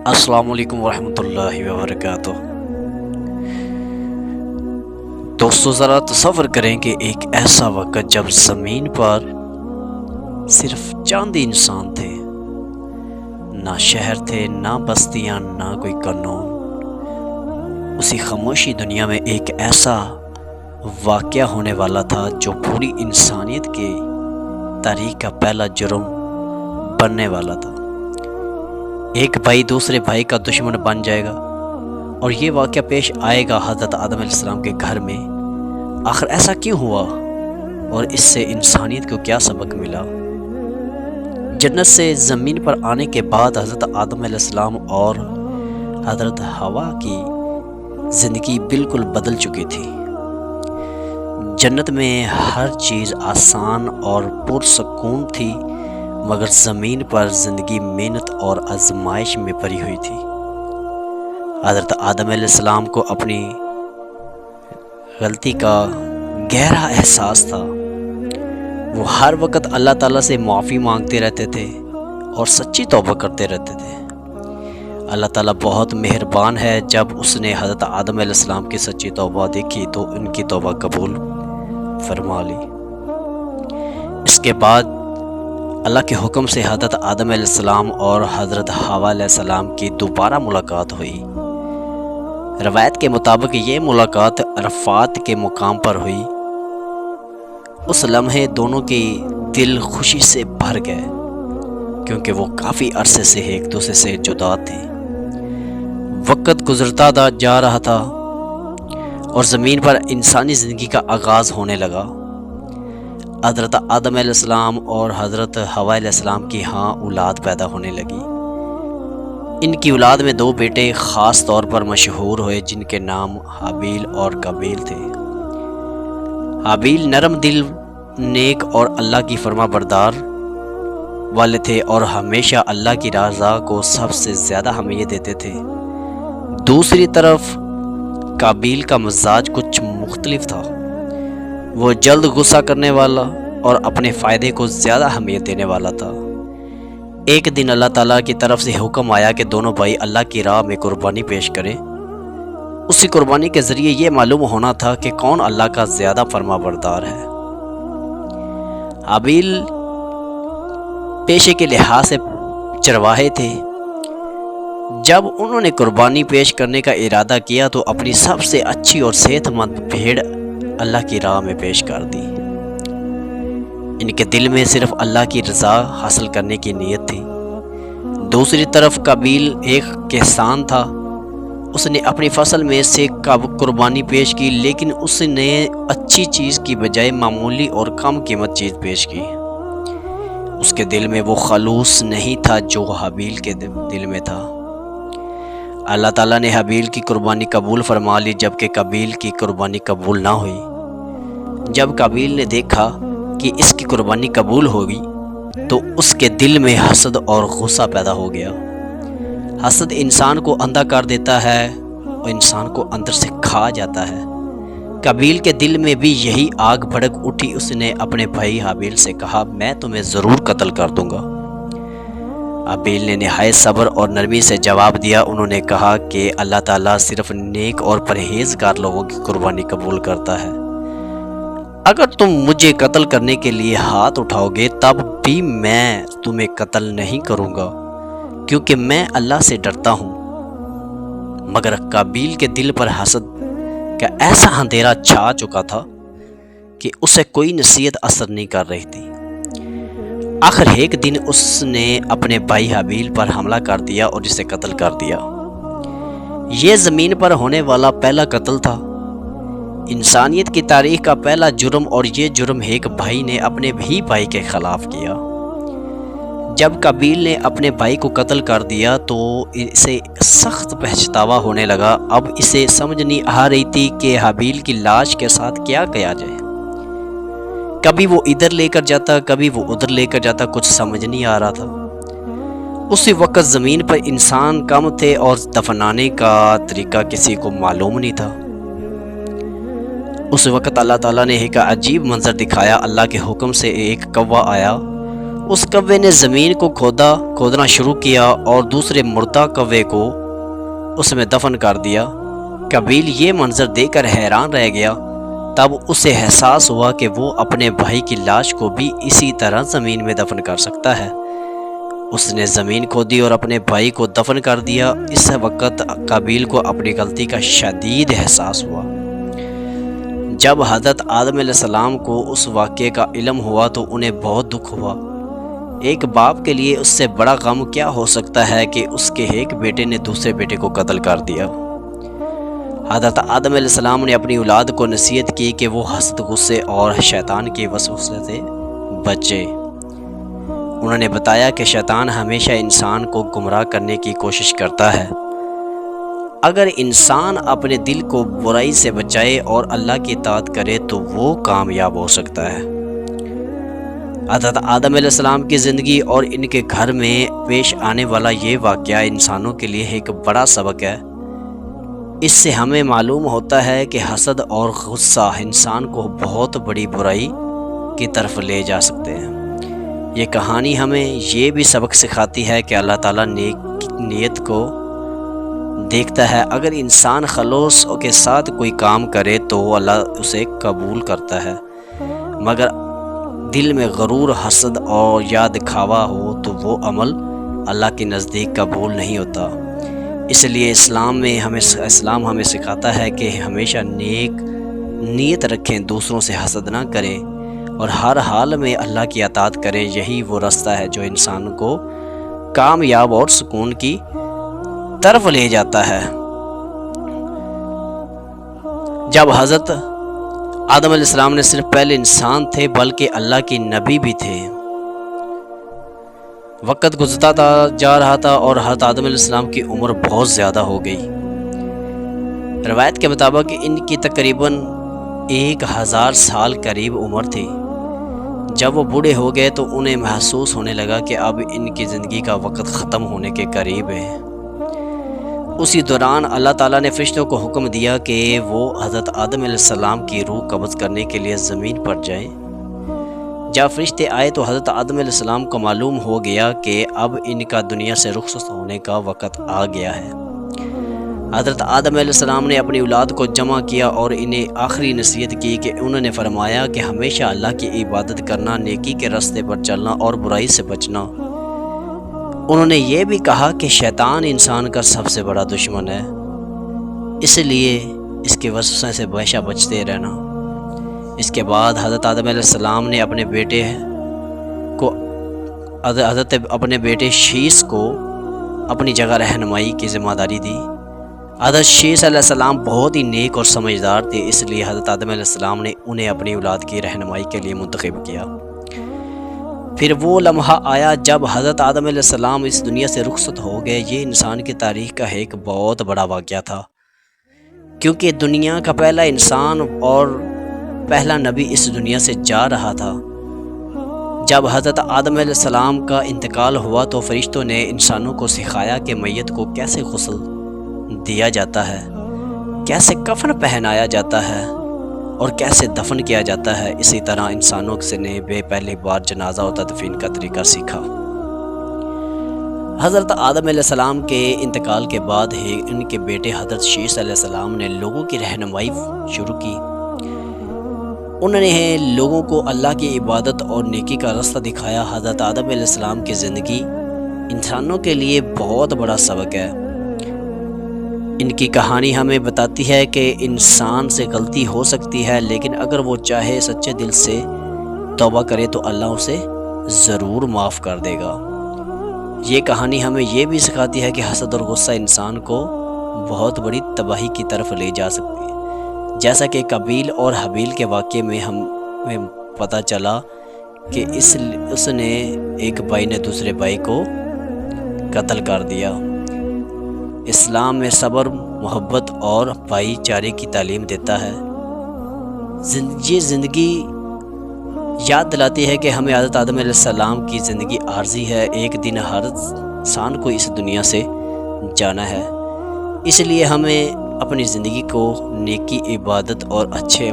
السلام علیکم ورحمۃ اللہ وبرکاتہ۔ دوستو ذرا تصور کریں کہ ایک ایسا وقت جب زمین پر صرف چاند انسان تھے، نہ شہر تھے، نہ بستیاں، نہ کوئی قانون۔ اسی خاموشی دنیا میں ایک ایسا واقعہ ہونے والا تھا جو پوری انسانیت کی تاریخ کا پہلا جرم بننے والا تھا۔ ایک بھائی دوسرے بھائی کا دشمن بن جائے گا، اور یہ واقعہ پیش آئے گا حضرت آدم علیہ السلام کے گھر میں۔ آخر ایسا کیوں ہوا اور اس سے انسانیت کو کیا سبق ملا؟ جنت سے زمین پر آنے کے بعد حضرت آدم علیہ السلام اور حضرت حوا کی زندگی بالکل بدل چکی تھی۔ جنت میں ہر چیز آسان اور پرسکون تھی، مگر زمین پر زندگی محنت اور آزمائش میں بھری ہوئی تھی۔ حضرت آدم علیہ السلام کو اپنی غلطی کا گہرا احساس تھا۔ وہ ہر وقت اللہ تعالیٰ سے معافی مانگتے رہتے تھے اور سچی توبہ کرتے رہتے تھے۔ اللہ تعالیٰ بہت مہربان ہے، جب اس نے حضرت آدم علیہ السلام کی سچی توبہ دیکھی تو ان کی توبہ قبول فرما لی۔ اس کے بعد اللہ کے حکم سے حضرت آدم علیہ السلام اور حضرت حوا علیہ السلام کی دوبارہ ملاقات ہوئی۔ روایت کے مطابق یہ ملاقات عرفات کے مقام پر ہوئی۔ اس لمحے دونوں کے دل خوشی سے بھر گئے، کیونکہ وہ کافی عرصے سے ایک دوسرے سے جدا تھے۔ وقت گزرتا جا رہا تھا اور زمین پر انسانی زندگی کا آغاز ہونے لگا۔ حضرت آدم علیہ السلام اور حضرت حوا علیہ السلام کی اولاد پیدا ہونے لگی۔ ان کی اولاد میں دو بیٹے خاص طور پر مشہور ہوئے، جن کے نام حابیل اور قابیل تھے۔ حابیل نرم دل، نیک اور اللہ کی فرما بردار والے تھے، اور ہمیشہ اللہ کی رضا کو سب سے زیادہ اہمیت دیتے تھے۔ دوسری طرف قابیل کا مزاج کچھ مختلف تھا۔ وہ جلد غصہ کرنے والا اور اپنے فائدے کو زیادہ اہمیت دینے والا تھا۔ ایک دن اللہ تعالیٰ کی طرف سے حکم آیا کہ دونوں بھائی اللہ کی راہ میں قربانی پیش کریں۔ اسی قربانی کے ذریعے یہ معلوم ہونا تھا کہ کون اللہ کا زیادہ فرما بردار ہے۔ حابیل پیشے کے لحاظ سے چرواہے تھے۔ جب انہوں نے قربانی پیش کرنے کا ارادہ کیا تو اپنی سب سے اچھی اور صحت مند بھیڑ اللہ کی راہ میں پیش کر دی۔ ان کے دل میں صرف اللہ کی رضا حاصل کرنے کی نیت تھی۔ دوسری طرف قابیل ایک کسان تھا۔ اس نے اپنی فصل میں سے قربانی پیش کی، لیکن اس نے اچھی چیز کی بجائے معمولی اور کم قیمت چیز پیش کی۔ اس کے دل میں وہ خلوص نہیں تھا جو حابیل کے دل میں تھا۔ اللہ تعالیٰ نے حابیل کی قربانی قبول فرما لی، جبکہ قابیل کی قربانی قبول نہ ہوئی۔ جب قابیل نے دیکھا کہ اس کی قربانی قبول ہوگی تو اس کے دل میں حسد اور غصہ پیدا ہو گیا۔ حسد انسان کو اندھا کر دیتا ہے اور انسان کو اندر سے کھا جاتا ہے۔ قابیل کے دل میں بھی یہی آگ بھڑک اٹھی۔ اس نے اپنے بھائی حابیل سے کہا، میں تمہیں ضرور قتل کر دوں گا۔ حابیل نے نہایت صبر اور نرمی سے جواب دیا۔ انہوں نے کہا کہ اللہ تعالیٰ صرف نیک اور پرہیزگار لوگوں کی قربانی قبول کرتا ہے۔ اگر تم مجھے قتل کرنے کے لیے ہاتھ اٹھاؤ گے تب بھی میں تمہیں قتل نہیں کروں گا، کیونکہ میں اللہ سے ڈرتا ہوں۔ مگر قابیل کے دل پر حسد کا ایسا اندھیرا چھا چکا تھا کہ اسے کوئی نصیحت اثر نہیں کر رہی تھی۔ آخر ایک دن اس نے اپنے بھائی حابیل پر حملہ کر دیا اور اسے قتل کر دیا۔ یہ زمین پر ہونے والا پہلا قتل تھا، انسانیت کی تاریخ کا پہلا جرم، اور یہ جرم ایک بھائی نے اپنے ہی بھائی کے خلاف کیا۔ جب قابیل نے اپنے بھائی کو قتل کر دیا تو اسے سخت پچھتاوا ہونے لگا۔ اب اسے سمجھ نہیں آ رہی تھی کہ حابیل کی لاش کے ساتھ کیا کیا جائے۔ کبھی وہ ادھر لے کر جاتا، کبھی وہ ادھر لے کر جاتا، کچھ سمجھ نہیں آ رہا تھا۔ اسی وقت زمین پر انسان کم تھے اور دفنانے کا طریقہ کسی کو معلوم نہیں تھا۔ اس وقت اللہ تعالیٰ نے ایک عجیب منظر دکھایا۔ اللہ کے حکم سے ایک کوا آیا اس کوے نے زمین کو کھودنا شروع کیا اور دوسرے مردہ کوے کو اس میں دفن کر دیا۔ قابیل یہ منظر دیکھ کر حیران رہ گیا۔ تب اسے احساس ہوا کہ وہ اپنے بھائی کی لاش کو بھی اسی طرح زمین میں دفن کر سکتا ہے۔ اس نے زمین کھودی اور اپنے بھائی کو دفن کر دیا۔ اس وقت قابیل کو اپنی غلطی کا شدید احساس ہوا۔ جب حضرت آدم علیہ السلام کو اس واقعے کا علم ہوا تو انہیں بہت دکھ ہوا۔ ایک باپ کے لیے اس سے بڑا غم کیا ہو سکتا ہے کہ اس کے ایک بیٹے نے دوسرے بیٹے کو قتل کر دیا۔ حضرت آدم علیہ السلام نے اپنی اولاد کو نصیحت کی کہ وہ حسد، غصے اور شیطان کے وسوسے سے بچے۔ انہوں نے بتایا کہ شیطان ہمیشہ انسان کو گمراہ کرنے کی کوشش کرتا ہے۔ اگر انسان اپنے دل کو برائی سے بچائے اور اللہ کی اطاعت کرے تو وہ کامیاب ہو سکتا ہے۔ حضرت آدم علیہ السلام کی زندگی اور ان کے گھر میں پیش آنے والا یہ واقعہ انسانوں کے لیے ایک بڑا سبق ہے۔ اس سے ہمیں معلوم ہوتا ہے کہ حسد اور غصہ انسان کو بہت بڑی برائی کی طرف لے جا سکتے ہیں۔ یہ کہانی ہمیں یہ بھی سبق سکھاتی ہے کہ اللہ تعالیٰ نیت کو دیکھتا ہے۔ اگر انسان خلوص کے ساتھ کوئی کام کرے تو اللہ اسے قبول کرتا ہے، مگر دل میں غرور، حسد اور یا دکھاوا ہو تو وہ عمل اللہ کے نزدیک قبول نہیں ہوتا۔ اس لیے اسلام ہمیں سکھاتا ہے کہ ہمیشہ نیک نیت رکھیں، دوسروں سے حسد نہ کریں اور ہر حال میں اللہ کی اطاعت کریں۔ یہی وہ راستہ ہے جو انسان کو کامیاب اور سکون کی طرف لے جاتا ہے۔ جب حضرت آدم علیہ السلام نے صرف پہلے انسان تھے بلکہ اللہ کے نبی بھی تھے۔ وقت گزرتا جا رہا تھا اور حضرت آدم علیہ السلام کی عمر بہت زیادہ ہو گئی۔ روایت کے مطابق ان کی تقریباً 1000 سال قریب عمر تھی۔ جب وہ بوڑھے ہو گئے تو انہیں محسوس ہونے لگا کہ اب ان کی زندگی کا وقت ختم ہونے کے قریب ہے۔ اسی دوران اللہ تعالیٰ نے فرشتوں کو حکم دیا کہ وہ حضرت آدم علیہ السلام کی روح قبض کرنے کے لیے زمین پر جائیں۔ جب فرشتے آئے تو حضرت آدم علیہ السلام کو معلوم ہو گیا کہ اب ان کا دنیا سے رخصت ہونے کا وقت آ گیا ہے۔ حضرت آدم علیہ السلام نے اپنی اولاد کو جمع کیا اور انہیں آخری نصیحت کی کہ انہوں نے فرمایا کہ ہمیشہ اللہ کی عبادت کرنا، نیکی کے راستے پر چلنا اور برائی سے بچنا۔ انہوں نے یہ بھی کہا کہ شیطان انسان کا سب سے بڑا دشمن ہے، اس لیے اس کے وسوسے سے ہمیشہ بچتے رہنا۔ اس کے بعد حضرت آدم علیہ السلام نے اپنے بیٹے شیس کو اپنی جگہ رہنمائی کی ذمہ داری دی۔ حضرت شیس علیہ السلام بہت ہی نیک اور سمجھدار تھے، اس لیے حضرت آدم علیہ السلام نے انہیں اپنی اولاد کی رہنمائی کے لیے منتخب کیا۔ پھر وہ لمحہ آیا جب حضرت آدم علیہ السلام اس دنیا سے رخصت ہو گئے۔ یہ انسان کی تاریخ کا ایک بہت بڑا واقعہ تھا، کیونکہ دنیا کا پہلا انسان اور پہلا نبی اس دنیا سے جا رہا تھا۔ جب حضرت آدم علیہ السلام کا انتقال ہوا تو فرشتوں نے انسانوں کو سکھایا کہ میت کو کیسے غسل دیا جاتا ہے، کیسے کفن پہنایا جاتا ہے اور کیسے دفن کیا جاتا ہے۔ اسی طرح انسانوں سے نے پہلی بار جنازہ و تدفین کا طریقہ سیکھا۔ حضرت آدم علیہ السلام کے انتقال کے بعد ہی ان کے بیٹے حضرت شیس علیہ السلام نے لوگوں کی رہنمائی شروع کی۔ انہوں نے لوگوں کو اللہ کی عبادت اور نیکی کا راستہ دکھایا۔ حضرت آدم علیہ السلام کی زندگی انسانوں کے لیے بہت بڑا سبق ہے۔ ان کی کہانی ہمیں بتاتی ہے کہ انسان سے غلطی ہو سکتی ہے، لیکن اگر وہ چاہے سچے دل سے توبہ کرے تو اللہ اسے ضرور معاف کر دے گا۔ یہ کہانی ہمیں یہ بھی سکھاتی ہے کہ حسد اور غصہ انسان کو بہت بڑی تباہی کی طرف لے جا سکتی ہے، جیسا کہ قابیل اور حابیل کے واقعے میں ہمیں پتہ چلا کہ اس نے ایک بھائی نے دوسرے بھائی کو قتل کر دیا۔ اسلام میں صبر، محبت اور بھائی چارے کی تعلیم دیتا ہے۔ یہ زندگی یاد دلاتی ہے کہ ہمیں حضرت آدم علیہ السلام کی زندگی عارضی ہے، ایک دن ہر انسان کو اس دنیا سے جانا ہے۔ اس لیے ہمیں اپنی زندگی کو نیکی، عبادت اور اچھے